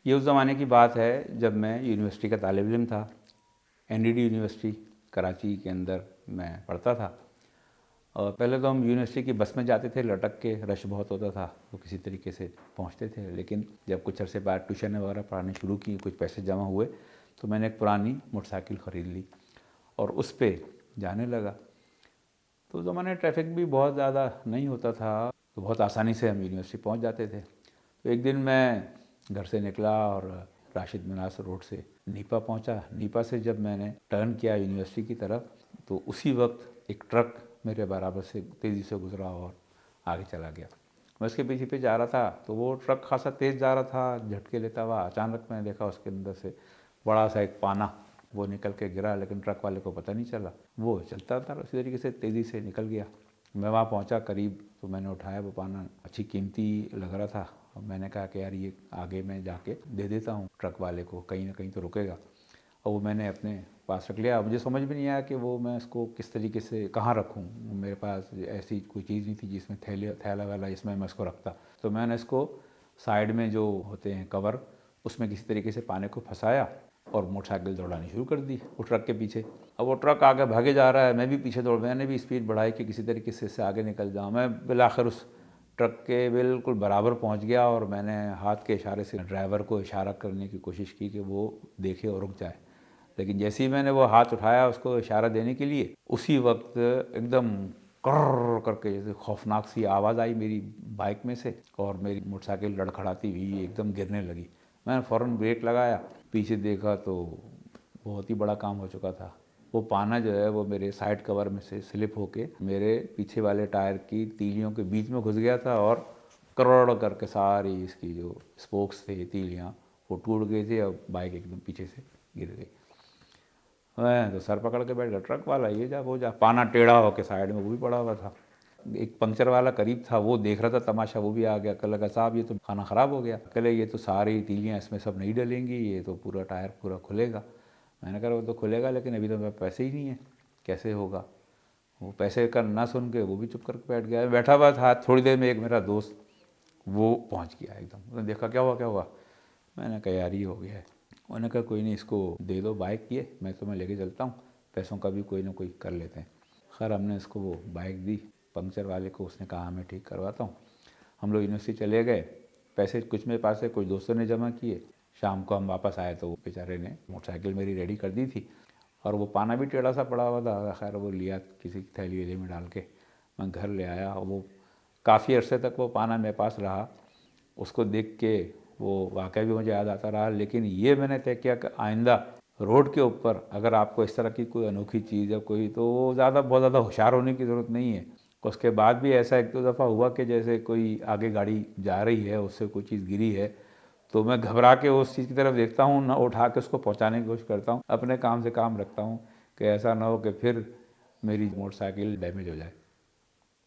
ये उस ज़माने की बात है जब मैं यूनिवर्सिटी का तालिब इल्म था। एनडीडी यूनिवर्सिटी कराची के अंदर मैं पढ़ता था। और पहले तो हम यूनिवर्सिटी की बस में जाते थे, लटक के, रश बहुत होता था तो किसी तरीके से पहुंचते थे। लेकिन जब कुछ अरसे बाद ट्यूशन वगैरह पढ़ानी शुरू की, कुछ पैसे जमा हुए तो मैंने एक पुरानी मोटरसाइकिल ख़रीद ली और उस पर जाने लगा। तो उस ज़माने ट्रैफिक भी बहुत ज़्यादा नहीं होता था, तो बहुत आसानी से हम यूनिवर्सिटी पहुंच जाते थे। तो एक दिन मैं घर से निकला और राशिद मिनास रोड से नीपा पहुंचा। नीपा से जब मैंने टर्न किया यूनिवर्सिटी की तरफ तो उसी वक्त एक ट्रक मेरे बराबर से तेज़ी से गुजरा और आगे चला गया। मैं उसके पीछे पीछे जा रहा था तो वो ट्रक खासा तेज़ जा रहा था, झटके लेता हुआ। अचानक मैंने देखा उसके अंदर से बड़ा सा एक पाना वो निकल के गिरा, लेकिन ट्रक वाले को पता नहीं चला। वो चलता था उसी तरीके से तेज़ी से निकल गया। मैं वहाँ पहुँचा करीब तो मैंने उठाया वो पाना, अच्छी कीमती लग रहा था। और मैंने कहा कि यार ये आगे मैं जाके दे देता हूँ ट्रक वाले को, कहीं ना कहीं तो रुकेगा। और वो मैंने अपने पास रख लिया। मुझे समझ में नहीं आया कि वो मैं उसको किस तरीके से कहाँ रखूँ। मेरे पास ऐसी कोई चीज़ नहीं थी जिसमें थैला वैला जिसमें मैं इसको रखता। तो मैंने इसको साइड में जो होते हैं कवर, उसमें किसी तरीके से पाने को फंसाया और मोटरसाइकिल दौड़ानी शुरू कर दी वो ट्रक के पीछे। अब वो ट्रक आगे भागे जा रहा है, मैं भी पीछे दौड़, मैंने भी स्पीड बढ़ाई कि किसी तरीके से इससे आगे निकल जाऊँ। मैं बिलाखिर उस ट्रक के बिल्कुल बराबर पहुंच गया और मैंने हाथ के इशारे से ड्राइवर को इशारा करने की कोशिश की कि वो देखे और रुक जाए। लेकिन जैसे ही मैंने वो हाथ उठाया उसको इशारा देने के लिए, उसी वक्त एकदम कर्र करके जैसे खौफनाक सी आवाज़ आई मेरी बाइक में से और मेरी मोटरसाइकिल लड़खड़ाती हुई एकदम गिरने लगी। मैंने फ़ौरन ब्रेक लगाया, पीछे देखा तो बहुत ही बड़ा काम हो चुका था। वो पाना जो है वो मेरे साइड कवर में से स्लिप होके मेरे पीछे वाले टायर की तीलियों के बीच में घुस गया था और करोड़ करके सारी इसकी जो स्पोक्स थे, तीलियाँ, वो टूट गई थी और बाइक एकदम पीछे से गिर गई। मैं तो सर पकड़ के बैठ गया, ट्रक वाला ये जा वो जा। पाना टेढ़ा होके साइड में वो भी पड़ा हुआ था। एक पंक्चर वाला करीब था, वो देख रहा था तमाशा, वो भी आ गया। कल लगा साहब ये तो खाना ख़राब हो गया। कल ये तो सारी तीलियाँ इसमें सब नहीं डलेंगी, ये तो पूरा टायर पूरा खुलेगा। मैंने कहा वो तो खुलेगा लेकिन अभी तो मेरे पैसे ही नहीं है, कैसे होगा। वो पैसे का ना सुन के वो भी चुप करके बैठ गया। बैठा हुआ था, थोड़ी देर में एक मेरा दोस्त वो पहुंच गया एकदम। उसने देखा क्या हुआ क्या हुआ। मैंने कहा यार ये हो गया है। उन्होंने कहा कोई नहीं, इसको दे दो बाइक, ये मैं तुम्हें लेके चलता हूँ, पैसों का भी कोई ना कोई कर लेते हैं। खैर हमने इसको वो बाइक दी पंक्चर वाले को, उसने कहा मैं ठीक करवाता हूँ। हम लोग यूनिवर्सिटी चले गए, पैसे कुछ मेरे पास है, कुछ दोस्तों ने जमा किए। शाम को हम वापस आए तो वो बेचारे ने मोटरसाइकिल मेरी रेडी कर दी थी और वो पाना भी टेढ़ा सा पड़ा हुआ था। खैर वो लिया किसी थैली वैली में डाल के, मैं घर ले आया। वो काफ़ी अरसे तक वो पाना मेरे पास रहा। उसको देख के वो वाक़या भी मुझे याद आता रहा। लेकिन ये मैंने तय किया कि आइंदा रोड के ऊपर अगर आपको इस तरह की कोई अनोखी चीज़ है कोई, तो वो बहुत ज़्यादा होशियार होने की ज़रूरत नहीं है। उसके बाद भी ऐसा एक दो दफ़ा हुआ कि जैसे कोई आगे गाड़ी जा रही है, उससे कोई चीज़ गिरी है, तो मैं घबरा के उस चीज़ की तरफ देखता हूँ, ना उठा के उसको पहुँचाने की कोशिश करता हूँ। अपने काम से काम रखता हूँ कि ऐसा ना हो कि फिर मेरी मोटरसाइकिल डैमेज हो जाए।